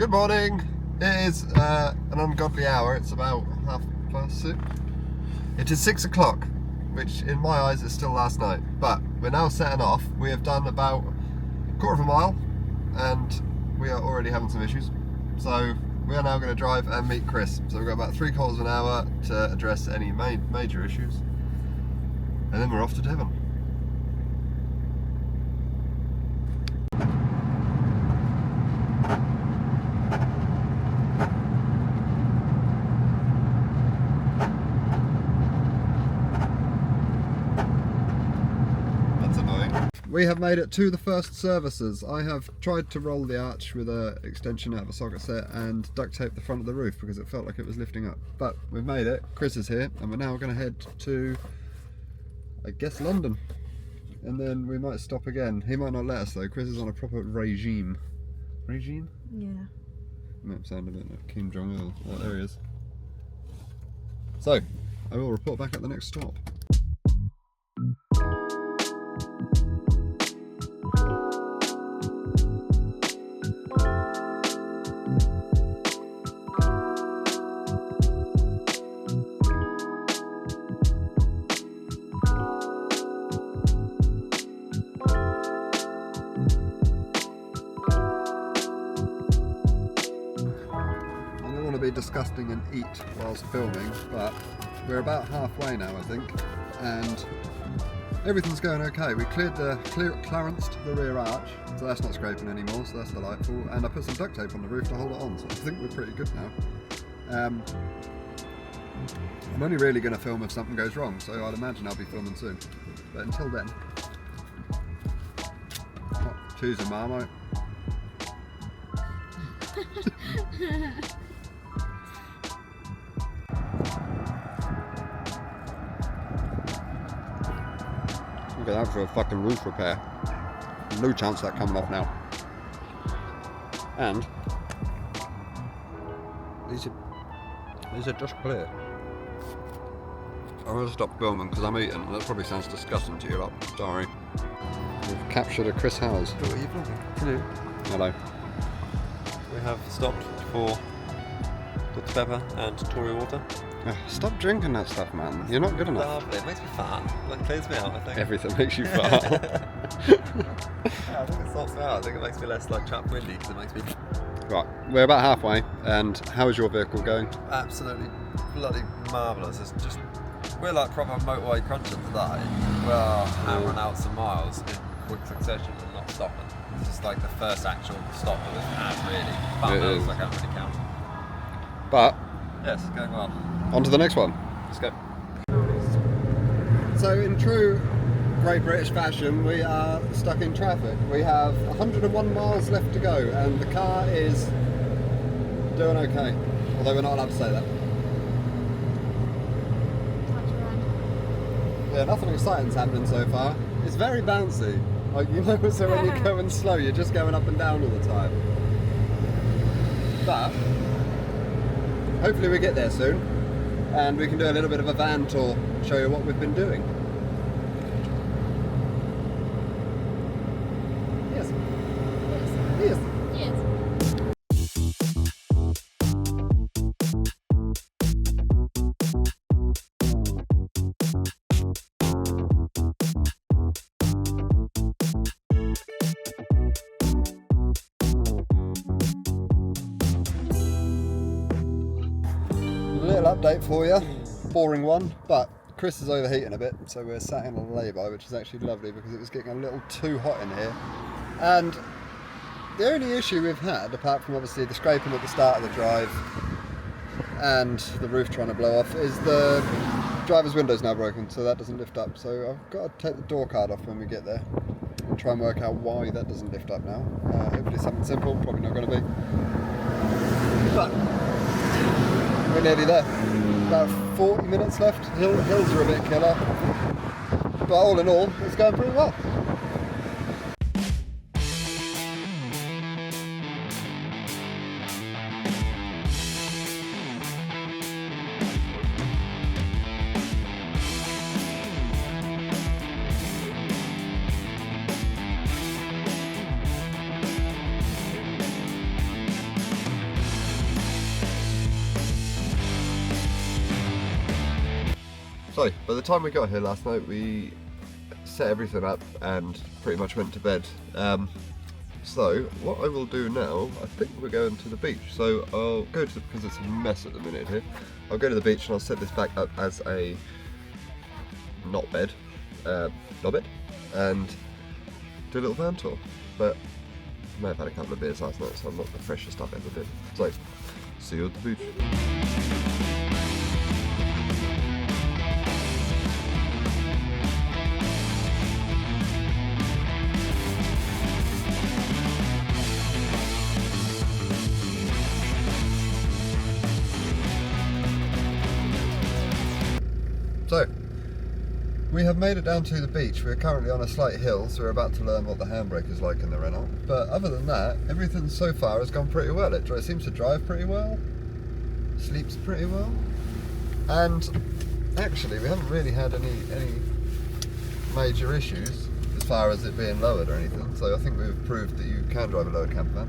Good morning. It is an ungodly hour. It's about 6:30. It is 6 o'clock, which in my eyes is still last night. But we're now setting off. We have done about a quarter of a mile, and we are already having some issues. So we are now going to drive and meet Chris. So we've got about 3/4 of an hour to address any major issues, and then we're off to Devon. We have made it to the first services. I have tried to roll the arch with an extension out of a socket set and duct tape the front of the roof because it felt like it was lifting up. But we've made it. Chris is here and we're now going to head to, I guess, London. And then we might stop again. He might not let us though. Chris is on a proper regime. Regime? Yeah. Might sound a bit like Kim Jong-il. Oh, there he is. So, I will report back at the next stop. Be disgusting and eat whilst filming, but we're about halfway now, I think, and everything's going okay. We clarenced the rear arch, so that's not scraping anymore, so that's delightful, and I put some duct tape on the roof to hold it on, so I think we're pretty good now. I'm only really going to film if something goes wrong, so I'd imagine I'll be filming soon, but until then, choose a Marmite. Look at that for a fucking roof repair. No chance of that coming off now. And these are just clear. I'm going to stop filming because I'm eating, and that probably sounds disgusting to you lot. Sorry. We've captured a Chris Howes. What are you vlogging? Hello. Hello. We have stopped for Dr. Pepper and Tory water. Stop drinking that stuff, man. You're not good enough. Lovely. It makes me fat. Like, clears me out, I think. Everything makes you fat. Yeah, I think it sorts me out. I think it makes me less like chap windy because it makes me... Right, we're about halfway, and how is your vehicle going? Absolutely bloody marvellous. It's just... We're like proper motorway crunching today. We're hammering out some miles in quick succession and not stopping. This is like the first actual stop that we've had, really. But those I can't really count. But... Yes, it's going well. On to the next one. Let's go. So in true Great British fashion, we are stuck in traffic. We have 101 miles left to go and the car is doing okay. Although we're not allowed to say that. Yeah, nothing exciting's happening so far. It's very bouncy. Like, you know, so when you're going slow, you're just going up and down all the time. But hopefully we get there soon. And we can do a little bit of a van tour, show you what we've been doing. Yes. Yes. Yes. Little update for you, boring one, but Chris is overheating a bit, so we're sat in a lay-by, which is actually lovely because it was getting a little too hot in here. And the only issue we've had, apart from obviously the scraping at the start of the drive and the roof trying to blow off, is the driver's window's now broken, so that doesn't lift up. So I've got to take the door card off when we get there and try and work out why that doesn't lift up now. Hopefully something simple, probably not going to be. But we're nearly there. About 40 minutes left. Hills are a bit killer. But all in all, it's going pretty well. So, by the time we got here last night, we set everything up and pretty much went to bed. So, what I will do now, I think we're going to the beach. So, I'll go to, because it's a mess at the minute here, I'll go to the beach and I'll set this back up as a not bed, and do a little van tour. But I may have had a couple of beers last night, so I'm not the freshest I've ever been. So, see you at the beach. So, we have made it down to the beach. We're currently on a slight hill, so we're about to learn what the handbrake is like in the Renault. But other than that, everything so far has gone pretty well. It seems to drive pretty well, sleeps pretty well, and actually we haven't really had any major issues as far as it being lowered or anything. So I think we've proved that you can drive a lowered camper van.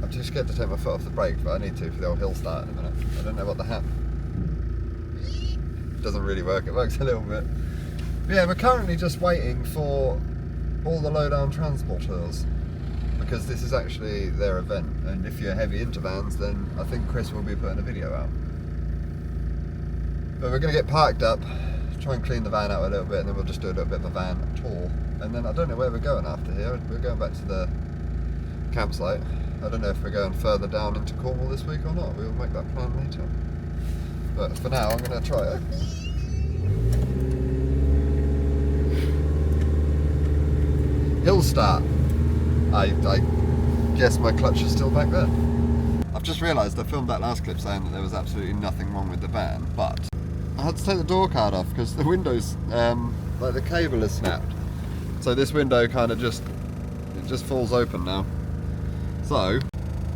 I'm too scared to take my foot off the brake, but I need to for the old hill start in a minute. I don't know what the doesn't really work, it works a little bit. But yeah, we're currently just waiting for all the low-down transporters, because this is actually their event, and if you're heavy into vans, then I think Chris will be putting a video out. But we're going to get parked up, try and clean the van out a little bit, and then we'll just do a little bit of a van tour. And then I don't know where we're going after here. We're going back to the campsite. I don't know if we're going further down into Cornwall this week or not. We'll make that plan later. But for now, I'm going to try it. Hill start. I guess my clutch is still back there. I've just realised I filmed that last clip saying that there was absolutely nothing wrong with the van, but I had to take the door card off because the windows, like the cable is snapped. So this window kind of just falls open now. So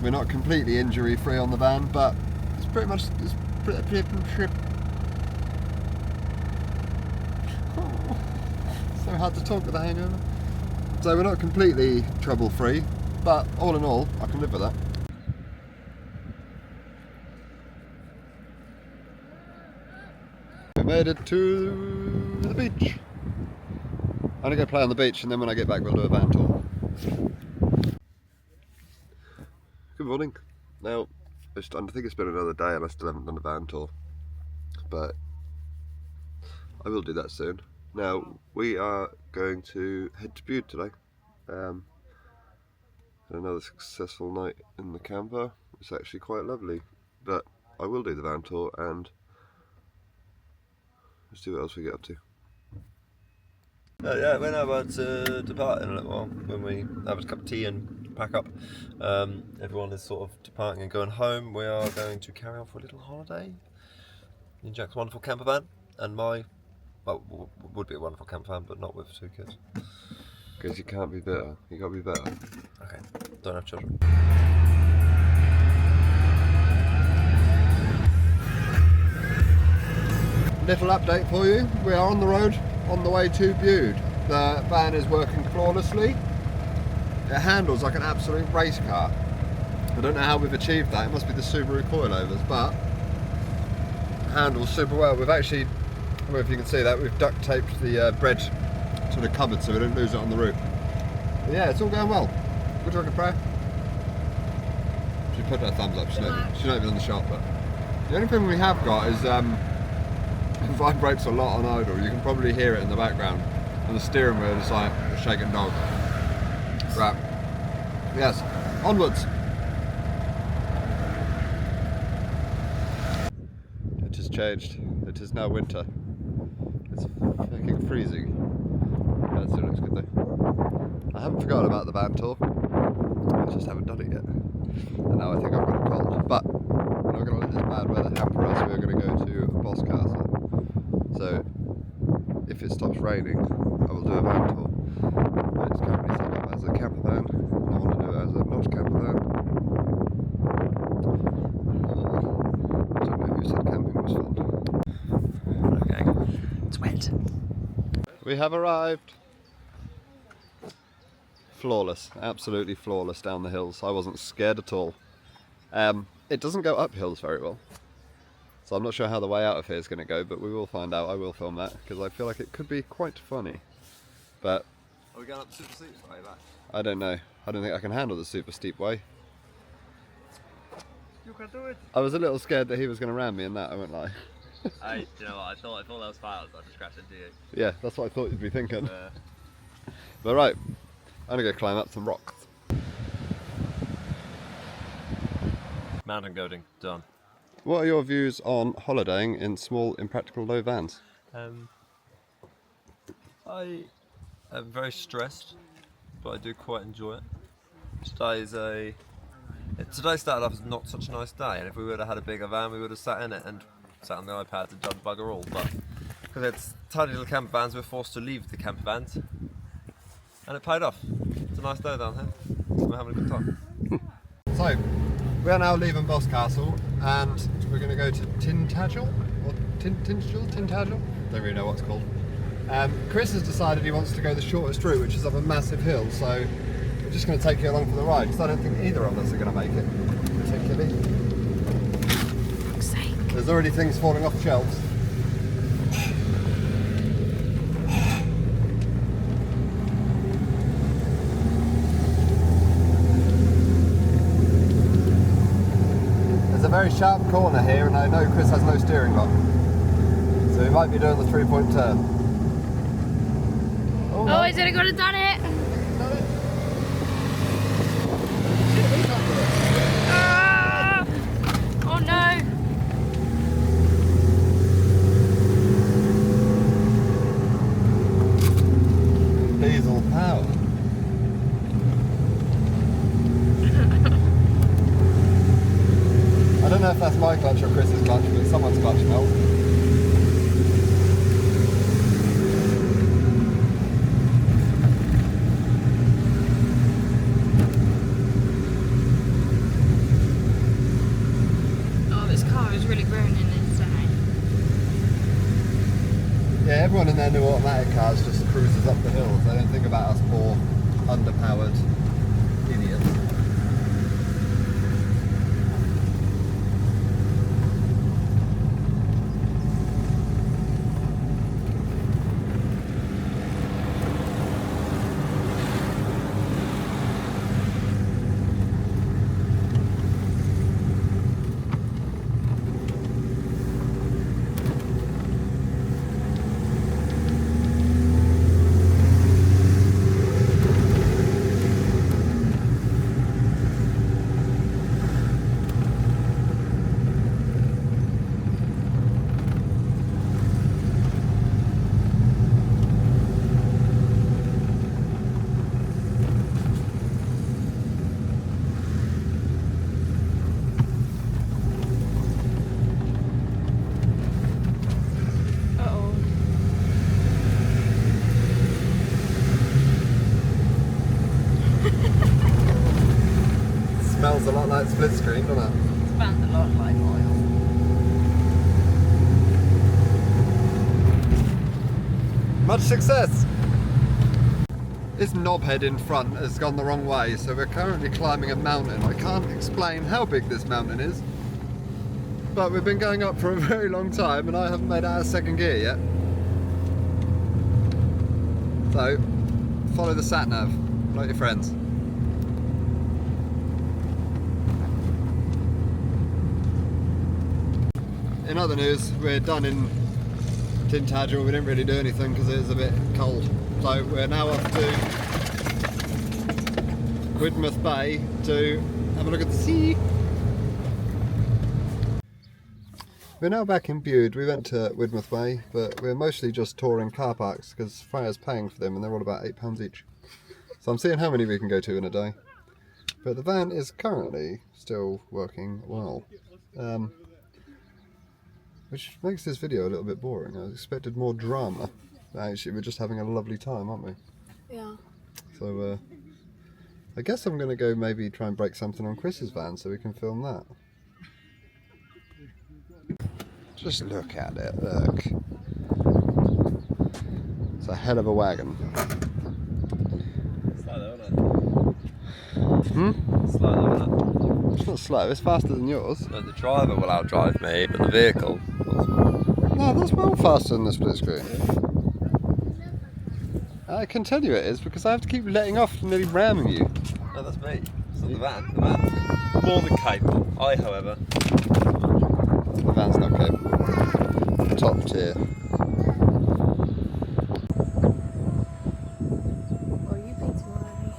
we're not completely injury free on the van, but it's pretty much so hard to talk with a hangover. So we're not completely trouble free, but all in all, I can live with that. We made it to the beach. I'm gonna go play on the beach, and then when I get back we'll do a van tour. Good morning. Now, I think it's been another day and I still haven't done a van tour, but I will do that soon. Now, we are going to head to Bude today. Another successful night in the camper. It's actually quite lovely, but I will do the van tour and let's see what else we get up to. Yeah, we're now about to depart in a little while when we have a cup of tea and pack up. Everyone is sort of departing and going home. We are going to carry on for a little holiday in Jack's wonderful camper van and my, well, would be a wonderful camper van, but not with 2 kids. Because you can't be better. You gotta be better. Okay, don't have children. Little update for you. We are on the road on the way to Bude. The van is working flawlessly. It handles like an absolute race car. I don't know how we've achieved that. It must be the Subaru coilovers, but it handles super well. We've actually, I don't know if you can see that, we've duct taped the bread to the cupboard so we don't lose it on the route. But yeah, it's all going well. Good work, Prayer. She put her thumbs up. She's not even on the shot, but the only thing we have got is it vibrates a lot on idle. You can probably hear it in the background, and the steering wheel is like a shaking dog. Right. Yes. Onwards. It has changed. It is now winter. It's fucking freezing. That still looks good though. I haven't forgotten about the van tour. I just haven't done it yet. And now I think I've got a cold. But we're not going to let this bad weather hamper us. We're going to go to Boscastle. So if it stops raining, I will do a van tour. But it's currently set up as a camper van. I want to do it as a not camper van. I don't know who said camping was fun. Okay, it's wet. We have arrived. Flawless, absolutely flawless down the hills. I wasn't scared at all. It doesn't go up hills very well. So I'm not sure how the way out of here is going to go, but we will find out. I will film that because I feel like it could be quite funny. But are we going up the super steep way back? I don't know. I don't think I can handle the super steep way. You can do it. I was a little scared that he was going to ram me in that, I won't lie. Hey, do you know what? I thought that was files. I just crashed into you. Yeah, that's what I thought you'd be thinking. But right, I'm going to go climb up some rocks. Mountain goating, done. What are your views on holidaying in small, impractical, low vans? I am very stressed, but I do quite enjoy it. Today started off as not such a nice day, and if we would have had a bigger van, we would have sat in it and sat on the iPads and done bugger all. But because it's tiny little camper vans, we're forced to leave the camper vans, and it paid off. It's a nice day down here. We're having a good time. So, we are now leaving Boscastle, and we're going to go to Tintagel, or Tintagel? Don't really know what it's called. Chris has decided he wants to go the shortest route, which is up a massive hill, so we're just going to take you along for the ride, because I don't think either of us are going to make it, particularly. For fuck's sake. There's already things falling off shelves. There's a very sharp corner here, and I know Chris has no steering lock, so he might be doing the 3-point turn. Oh, no. Oh, he's already got it done it. Ah! Oh no. Diesel power. I don't know if that's my clutch or Chris's clutch, but someone's clutch melts. Oh, this car is really groaning inside. Yeah, everyone in their new automatic cars just cruises up the hills. They don't think about us poor, underpowered idiots. Uh-oh. Smells a lot like split screen, doesn't it? Smells a lot like oil. Much success! This knobhead in front has gone the wrong way, so we're currently climbing a mountain. I can't explain how big this mountain is, but we've been going up for a very long time and I haven't made out of second gear yet. So, follow the sat nav, like your friends. In other news, we're done in Tintagel. We didn't really do anything because it was a bit cold. So we're now off to Widmouth Bay to have a look at the sea. We're now back in Bude. We went to Widmouth Bay, but we're mostly just touring car parks because Freya's paying for them and they're all about £8 each. So I'm seeing how many we can go to in a day. But the van is currently still working well. Which makes this video a little bit boring. I expected more drama. Actually, we're just having a lovely time, aren't we? Yeah. So, I guess I'm going to go maybe try and break something on Chris's van so we can film that. Just look at it, look. It's a hell of a wagon. It's like that, isn't it? Slow, isn't it? It's not slow, it's faster than yours. No, the driver will outdrive me, but the vehicle. No, that's well faster than the split screen. I can tell you it is because I have to keep letting off and nearly ramming you. No, that's me. It's not the van. The van's more than capable. I, however. The van's not capable. Top tier. Oh, you beat too early.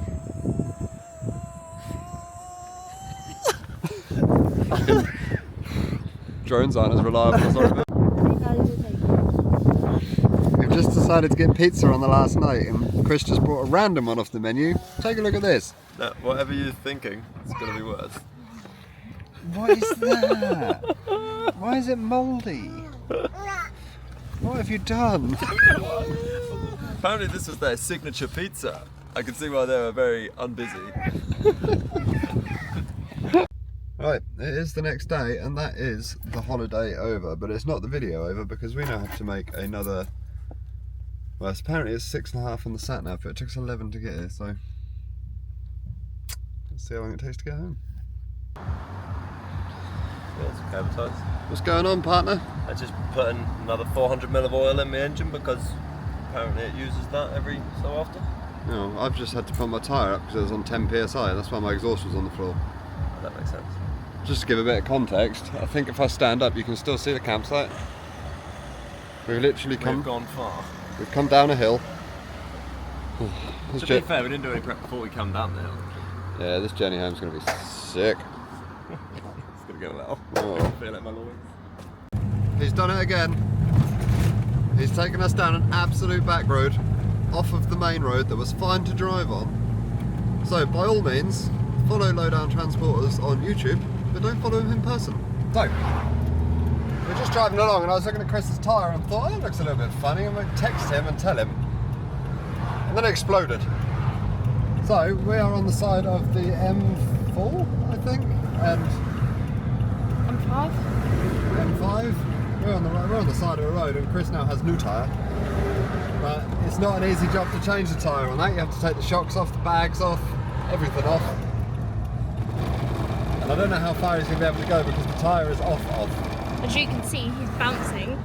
Drones aren't as reliable as ours. How did you take it? We've just decided to get pizza on the last night and Chris just brought a random one off the menu. Take a look at this. No, whatever you're thinking, it's going to be worse. What is that? Why is it mouldy? What have you done? Apparently this was their signature pizza. I can see why they were very unbusy. Right, it is the next day and that is the holiday over, but it's not the video over because we now have to make another, well apparently it's 6.5 on the sat nav, but it took us 11 to get here, so let's see how long it takes to get home. Yeah, it's okay with toast. What's going on, partner? I just put in another 400ml of oil in my engine because apparently it uses that every so often. No, I've just had to pump my tyre up because it was on 10 psi, that's why my exhaust was on the floor. That makes sense. Just to give a bit of context, I think if I stand up you can still see the campsite. We've literally We've come, gone far. we've come down a hill. This To be fair, we didn't do any prep before we come down there. yeah, this journey home's going to be sick. It's going to get a little. Oh. I feel like my loins. He's done it again. He's taken us down an absolute back road off of the main road that was fine to drive on. So by all means, follow Lowdown Transporters on YouTube, but don't follow him in person. So, we're just driving along and I was looking at Chris's tyre and thought, oh, that looks a little bit funny, and we text him and tell him. And then it exploded. So, we are on the side of the M4, I think, and M5? M5. We're on the side of a road and Chris now has new tyre. But it's not an easy job to change the tyre on that. You have to take the shocks off, the bags off, everything off. And I don't know how far he's going to be able to go because the tyre is off. As you can see, he's bouncing.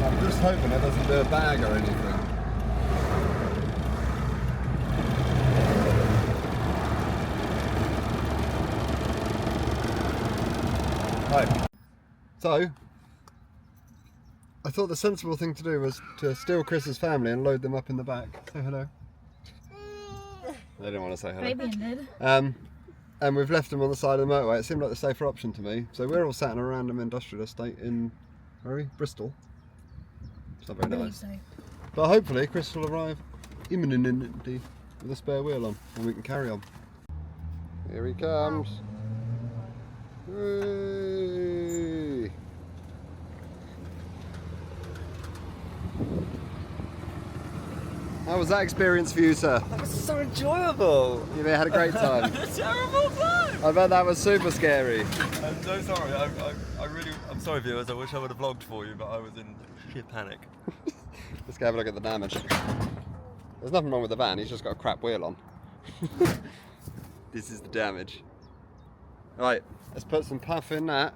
I'm just hoping it doesn't do a bag or anything. Right. So, I thought the sensible thing to do was to steal Chris's family and load them up in the back. Say hello. They didn't want to say hello. Maybe it did. And we've left them on the side of the motorway. It seemed like the safer option to me. So we're all sat in a random industrial estate in Bristol. It's not very nice. So. But hopefully Chris will arrive imminently with a spare wheel on and we can carry on. Here he comes. Whee! How was that experience for you, sir? That was so enjoyable. You had a great time. A terrible time. I bet that was super scary. I'm so sorry. I'm sorry, viewers. I wish I would have vlogged for you, but I was in sheer panic. Let's go have a look at the damage. There's nothing wrong with the van. He's just got a crap wheel on. This is the damage. Right, let's put some puff in that.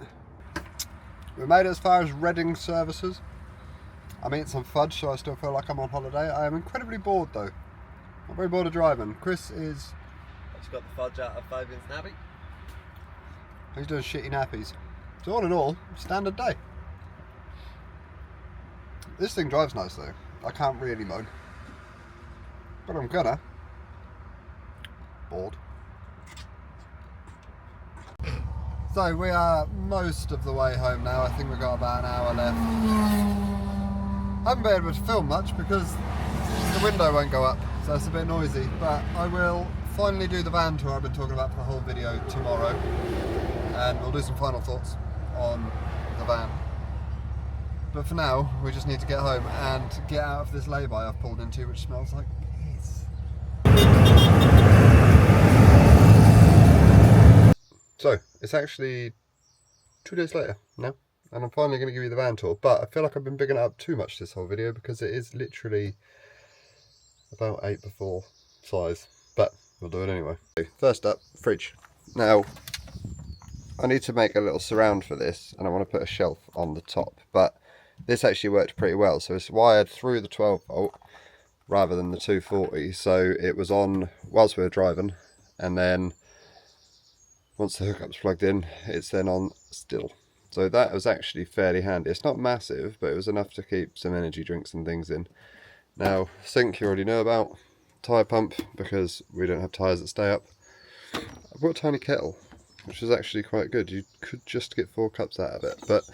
We made it as far as Reading services. I'm eating some fudge, so I still feel like I'm on holiday. I am incredibly bored though. I'm very bored of driving. Chris is... I just got the fudge out of Fabian's nabby. He's doing shitty nappies. So all in all, standard day. This thing drives nice though. I can't really moan. But I'm gonna. Bored. So we are most of the way home now. I think we've got about an hour left. I haven't been able to film much because the window won't go up, so it's a bit noisy. But I will finally do the van tour I've been talking about for the whole video tomorrow. And we'll do some final thoughts on the van. But for now, we just need to get home and get out of this lay-by I've pulled into, which smells like piss. So, it's actually 2 days later now, and I'm finally going to give you the van tour, but I feel like I've been bigging it up too much this whole video because it is literally about 8x4 size, but we'll do it anyway. First up, fridge. Now, I need to make a little surround for this, and I want to put a shelf on the top, but this actually worked pretty well. So it's wired through the 12 volt rather than the 240, so it was on whilst we were driving, and then once the hookup's plugged in, it's then on still. So that was actually fairly handy. It's not massive, but it was enough to keep some energy drinks and things in. Now, sink you already know about. Tyre pump, because we don't have tyres that stay up. I bought a tiny kettle, which was actually quite good. You could just get 4 cups out of it, but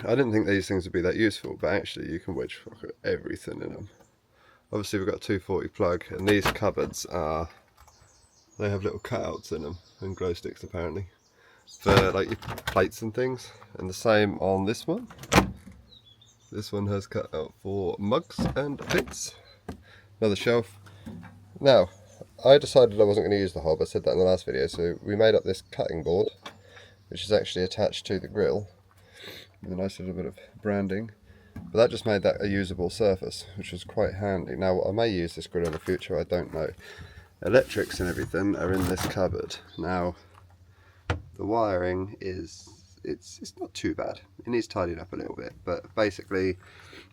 I didn't think these things would be that useful, but actually you can wedge everything in them. Obviously we've got a 240 plug, and these cupboards are, they have little cutouts in them, and glow sticks apparently, for like your plates and things. And the same on this one. This one has cut out for mugs and bits. Another shelf. Now, I decided I wasn't going to use the hob, I said that in the last video, so we made up this cutting board, which is actually attached to the grill, with a nice little bit of branding. But that just made that a usable surface, which was quite handy. Now, I may use this grill in the future, I don't know. Electrics and everything are in this cupboard. Now, the wiring is, it's not too bad. It needs tidying up a little bit, but basically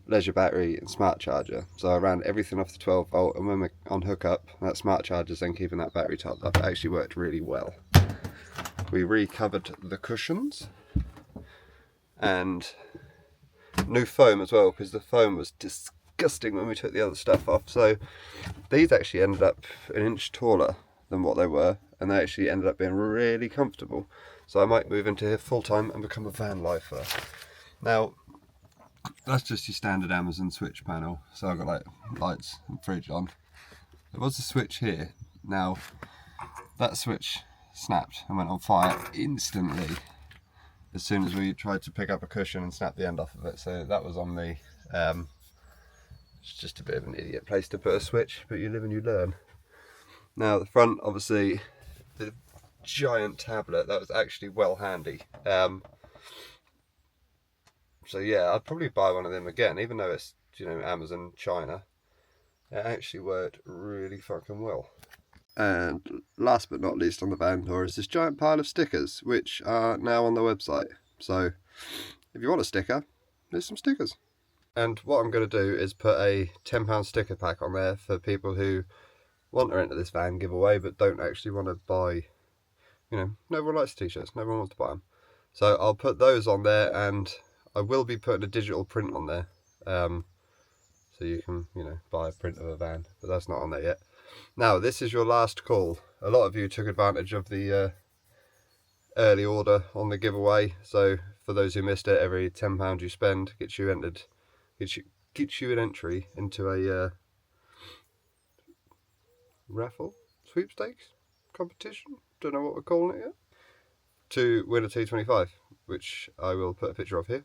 leisure battery and smart charger. So I ran everything off the 12 volt, and when we're on hookup, that smart charger's then keeping that battery topped up. It actually worked really well. We recovered the cushions and new foam as well, because the foam was disgusting when we took the other stuff off. So these actually ended up an inch taller than what they were, and they actually ended up being really comfortable. So I might move into here full time and become a van lifer. Now, that's just your standard Amazon switch panel. So I've got like lights and fridge on. There was a switch here. Now, that switch snapped and went on fire instantly as soon as we tried to pick up a cushion and snap the end off of it. So that was on me. It's just a bit of an idiot place to put a switch, but you live and you learn. Now the front, obviously, the giant tablet, that was actually well handy. So yeah, I'd probably buy one of them again, even though it's, you know, Amazon China. It actually worked really fucking well. And last but not least on the van door is this giant pile of stickers, which are now on the website. So if you want a sticker, there's some stickers. And what I'm going to do is put a £10 sticker pack on there for people who want to enter this van giveaway but don't actually want to buy, you know, no one likes t-shirts, no one wants to buy them. So I'll put those on there, and I will be putting a digital print on there. So you can, you know, buy a print of a van, but that's not on there yet. Now, this is your last call. A lot of you took advantage of the early order on the giveaway. So for those who missed it, every £10 you spend gets you entered, gets you an entry into a raffle, sweepstakes, competition, don't know what we're calling it yet, to win a T25, which I will put a picture of here.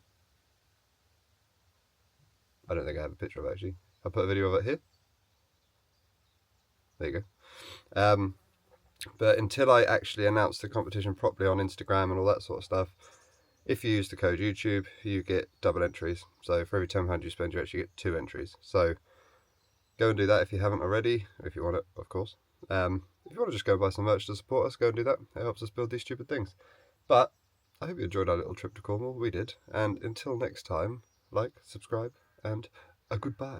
I don't think I have a picture of it actually. I'll put a video of it here. There you go. But until I actually announce the competition properly on Instagram and all that sort of stuff, if you use the code YouTube, you get double entries. So for every £10 you spend, you actually get 2 entries. So go and do that if you haven't already, if you want it, of course. If you want to just go and buy some merch to support us, go and do that. It helps us build these stupid things. But I hope you enjoyed our little trip to Cornwall. We did. And until next time, like, subscribe, and a goodbye.